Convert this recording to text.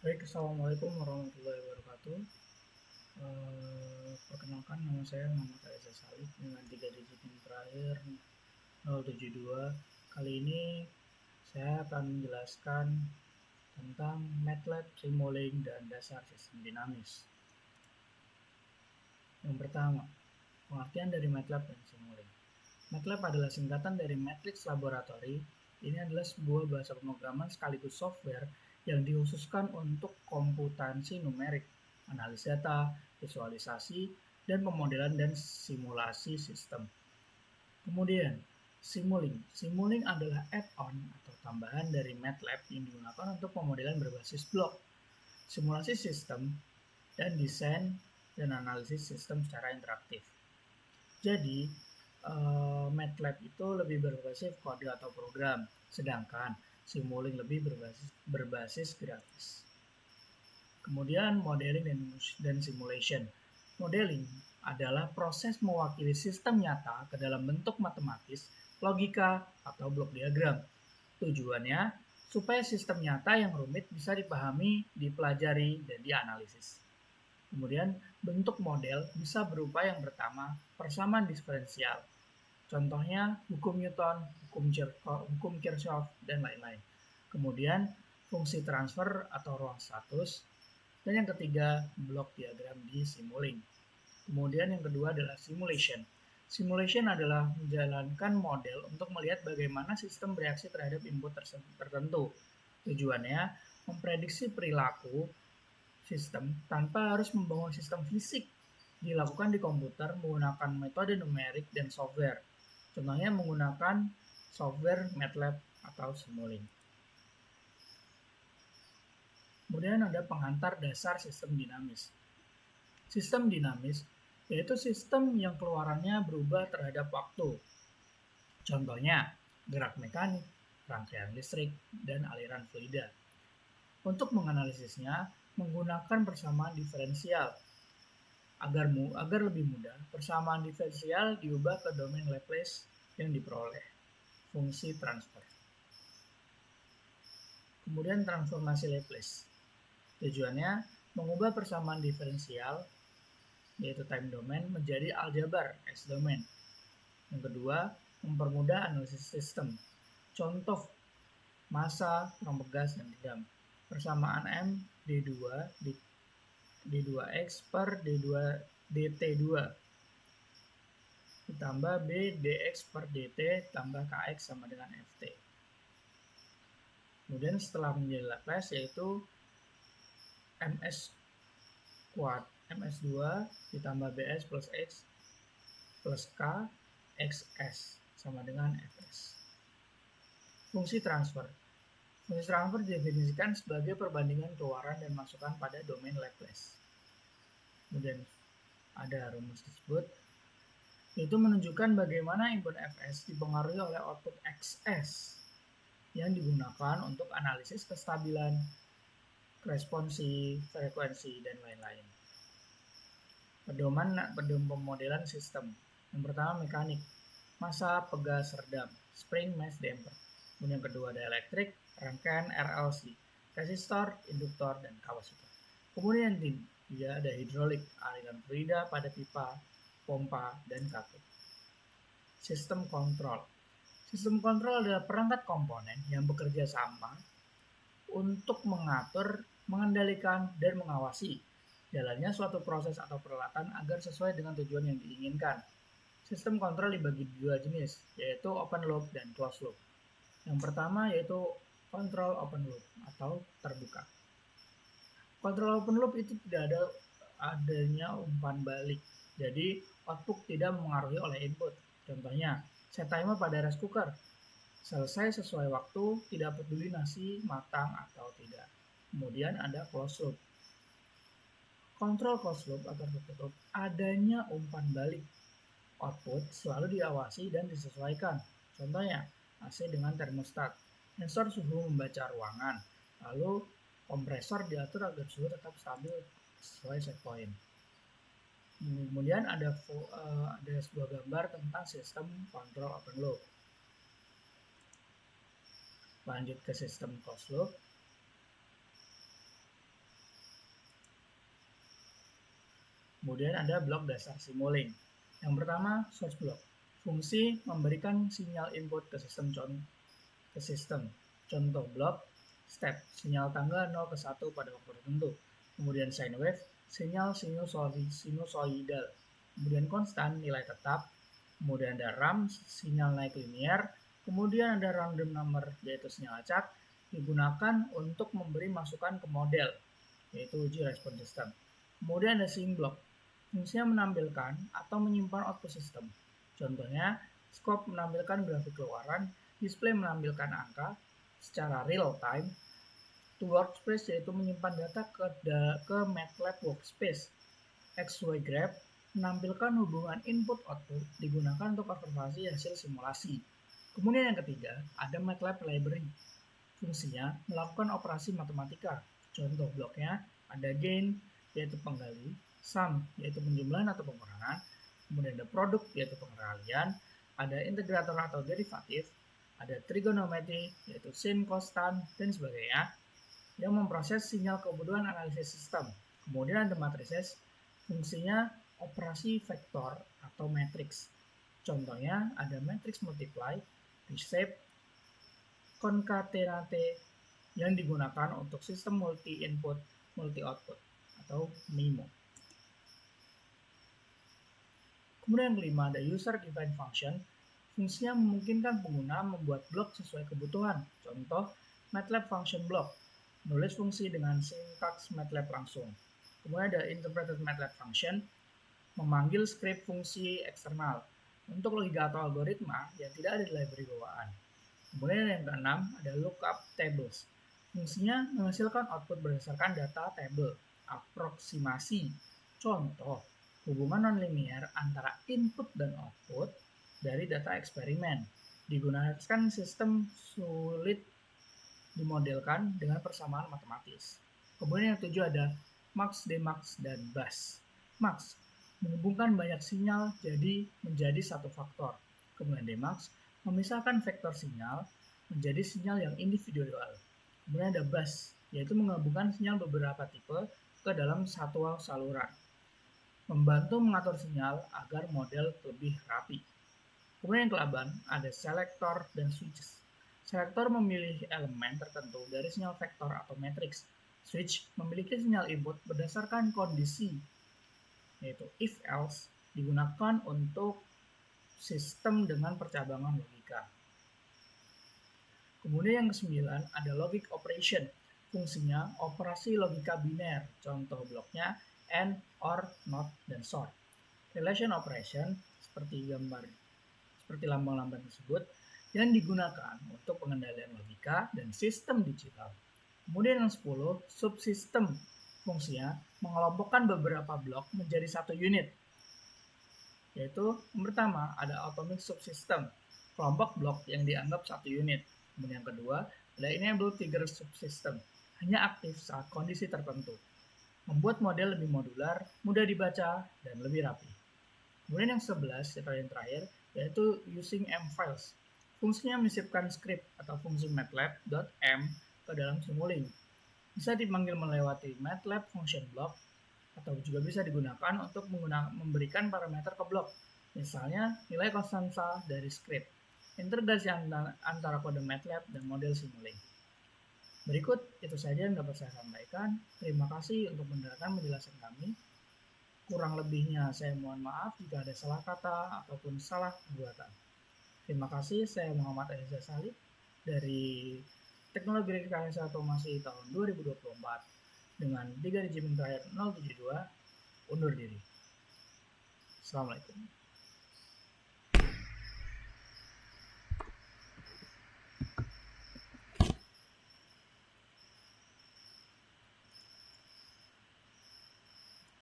Baik, Assalamualaikum warahmatullahi wabarakatuh. Perkenalkan, nama saya Reza Salih dengan 3 digit yang terakhir 072. Kali ini saya akan menjelaskan tentang MATLAB, Simulink, dan dasar sistem dinamis. Yang pertama, pengertian dari MATLAB dan Simulink. MATLAB adalah singkatan dari Matrix Laboratory. Ini adalah sebuah bahasa pemrograman sekaligus software yang dikhususkan untuk komputansi numerik, analisis data, visualisasi, dan pemodelan dan simulasi sistem. Kemudian, Simulink. Simulink adalah add-on atau tambahan dari MATLAB yang digunakan untuk pemodelan berbasis blok, simulasi sistem, dan desain dan analisis sistem secara interaktif. Jadi, MATLAB itu lebih berbasis kode atau program, sedangkan Simulink lebih berbasis grafis. Kemudian modeling dan simulation. Modeling adalah proses mewakili sistem nyata ke dalam bentuk matematis, logika, atau blok diagram. Tujuannya supaya sistem nyata yang rumit bisa dipahami, dipelajari, dan dianalisis. Kemudian bentuk model bisa berupa yang pertama, persamaan diferensial. Contohnya hukum Newton, hukum Kirchhoff, dan lain-lain. Kemudian fungsi transfer atau ruang status. Dan yang ketiga, blok diagram di Simulink. Kemudian yang kedua adalah simulation. Simulation adalah menjalankan model untuk melihat bagaimana sistem bereaksi terhadap input tertentu. Tujuannya memprediksi perilaku sistem tanpa harus membangun sistem fisik. Dilakukan di komputer menggunakan metode numerik dan software. Contohnya menggunakan software MATLAB atau Simulink. Kemudian ada pengantar dasar sistem dinamis. Sistem dinamis yaitu sistem yang keluarannya berubah terhadap waktu. Contohnya, gerak mekanik, rangkaian listrik, dan aliran fluida. Untuk menganalisisnya, menggunakan persamaan diferensial. Agar lebih mudah, persamaan diferensial diubah ke domain Laplace yang diperoleh fungsi transfer. Kemudian transformasi Laplace. Tujuannya mengubah persamaan diferensial yaitu time domain menjadi aljabar S domain. Yang kedua, mempermudah analisis sistem. Contoh massa, ruang pegas, dan didam. Persamaan M D2 D2X per D2 DT2 ditambah B dx per dt tambah kx sama dengan ft. Kemudian setelah menjadi Laplace yaitu ms kuad ms2 ditambah bs plus x plus k xs sama dengan fs. Fungsi transfer. Fungsi transfer didefinisikan sebagai perbandingan keluaran dan masukan pada domain Laplace. Kemudian ada rumus tersebut, yaitu menunjukkan bagaimana input fs dipengaruhi oleh output xs yang digunakan untuk analisis kestabilan, responsi, frekuensi, dan lain-lain. Pedoman pemodelan sistem. Yang pertama mekanik, massa, pegas, redam, spring, mass, damper. Kemudian yang kedua ada elektrik, rangkaian RLC, resistor, induktor, dan kapasitor. Kemudian dia ada hidrolik, aliran fluida pada pipa, pompa, dan katup. Sistem kontrol. Sistem kontrol adalah perangkat komponen yang bekerja sama untuk mengatur, mengendalikan, dan mengawasi jalannya suatu proses atau peralatan agar sesuai dengan tujuan yang diinginkan. Sistem kontrol dibagi dua jenis, yaitu open loop dan closed loop. Yang pertama yaitu kontrol open loop atau terbuka. Kontrol open loop itu tidak ada adanya umpan balik, jadi output tidak mempengaruhi oleh input. Contohnya, set timer pada rice cooker. Selesai sesuai waktu, tidak peduli nasi matang atau tidak. Kemudian ada closed loop. Kontrol closed loop atau tertutup, adanya umpan balik. Output selalu diawasi dan disesuaikan. Contohnya, AC dengan termostat. Sensor suhu membaca ruangan. Lalu, kompresor diatur agar suhu tetap stabil sesuai set point. Kemudian ada sebuah gambar tentang sistem kontrol open loop. Lanjut ke sistem closed loop. Kemudian ada blok dasar Simulink. Yang pertama, source block. Fungsi memberikan sinyal input ke sistem. Contoh blok step, sinyal tangga 0 ke 1 pada waktu tertentu. Kemudian sine wave, sinyal sinusoidal. Kemudian konstan, nilai tetap. Kemudian ada RAM, sinyal naik linear. Kemudian ada random number, yaitu sinyal acak, digunakan untuk memberi masukan ke model, yaitu uji respon sistem. Kemudian ada sync block, fungsinya menampilkan atau menyimpan output sistem. Contohnya, scope menampilkan grafik keluaran, display menampilkan angka secara real time, to workspace yaitu menyimpan data ke MATLAB workspace. XY graph menampilkan hubungan input-output digunakan untuk observasi hasil simulasi. Kemudian yang ketiga, ada MATLAB library. Fungsinya melakukan operasi matematika. Contoh bloknya ada gain, yaitu penggali, sum, yaitu penjumlahan atau pengurangan, kemudian ada produk, yaitu pengalihan, ada integrator atau derivatif, ada trigonometri, yaitu sin, kostan, dan sebagainya, yang memproses sinyal kebutuhan analisis sistem. Kemudian ada matrices, fungsinya operasi vektor atau matriks. Contohnya ada matrix multiply, reshape, concatenate, yang digunakan untuk sistem multi input, multi output atau MIMO. Kemudian yang kelima ada user defined function. Fungsinya memungkinkan pengguna membuat blok sesuai kebutuhan. Contoh MATLAB function block, menulis fungsi dengan sintaks MATLAB langsung. Kemudian ada interpreted MATLAB function, memanggil script fungsi eksternal untuk logika atau algoritma yang tidak ada di library bawaan. Kemudian yang keenam ada lookup tables. Fungsinya menghasilkan output berdasarkan data table, aproksimasi. Contoh, hubungan nonlinear antara input dan output dari data eksperimen. Digunakan sistem sulit dimodelkan dengan persamaan matematis. Kemudian yang ketujuh ada max, demax, dan bus. Max menghubungkan banyak sinyal menjadi satu faktor. Kemudian demax memisahkan vektor sinyal menjadi sinyal yang individual. Kemudian ada bus, yaitu menggabungkan sinyal beberapa tipe ke dalam satu saluran, membantu mengatur sinyal agar model lebih rapi. Kemudian yang ke-8 ada selector dan switches. Selector memilih elemen tertentu dari sinyal vektor atau matriks. Switch memiliki sinyal input berdasarkan kondisi, yaitu if-else, digunakan untuk sistem dengan percabangan logika. Kemudian yang ke-9 ada logic operation. Fungsinya operasi logika biner. Contoh bloknya AND, OR, NOT, dan SOR. Relation operation seperti lambang-lambang tersebut yang digunakan untuk pengendalian logika dan sistem digital. Kemudian yang 10, subsystem. Fungsinya mengelompokkan beberapa blok menjadi satu unit. Yaitu yang pertama ada atomic subsystem, kelompok blok yang dianggap satu unit. Kemudian yang kedua ada enable trigger subsystem, hanya aktif saat kondisi tertentu. Membuat model lebih modular, mudah dibaca, dan lebih rapi. Kemudian yang 11, atau yang terakhir, yaitu using M-files. Fungsinya menyisipkan script atau fungsi MATLAB.m ke dalam Simulink. Bisa dipanggil melewati MATLAB function block, atau juga bisa digunakan untuk memberikan parameter ke blok. Misalnya, nilai konstansa dari script. Integrasi antara kode MATLAB dan model Simulink. Berikut itu saja yang dapat saya sampaikan. Terima kasih untuk mendengarkan penjelasan kami. Kurang lebihnya saya mohon maaf jika ada salah kata ataupun salah perbuatan. Terima kasih, saya Muhammad Aiza Salib dari Teknologi Rekayasa Otomasi tahun 2024 dengan 3 digit terakhir 072 undur diri. Assalamualaikum.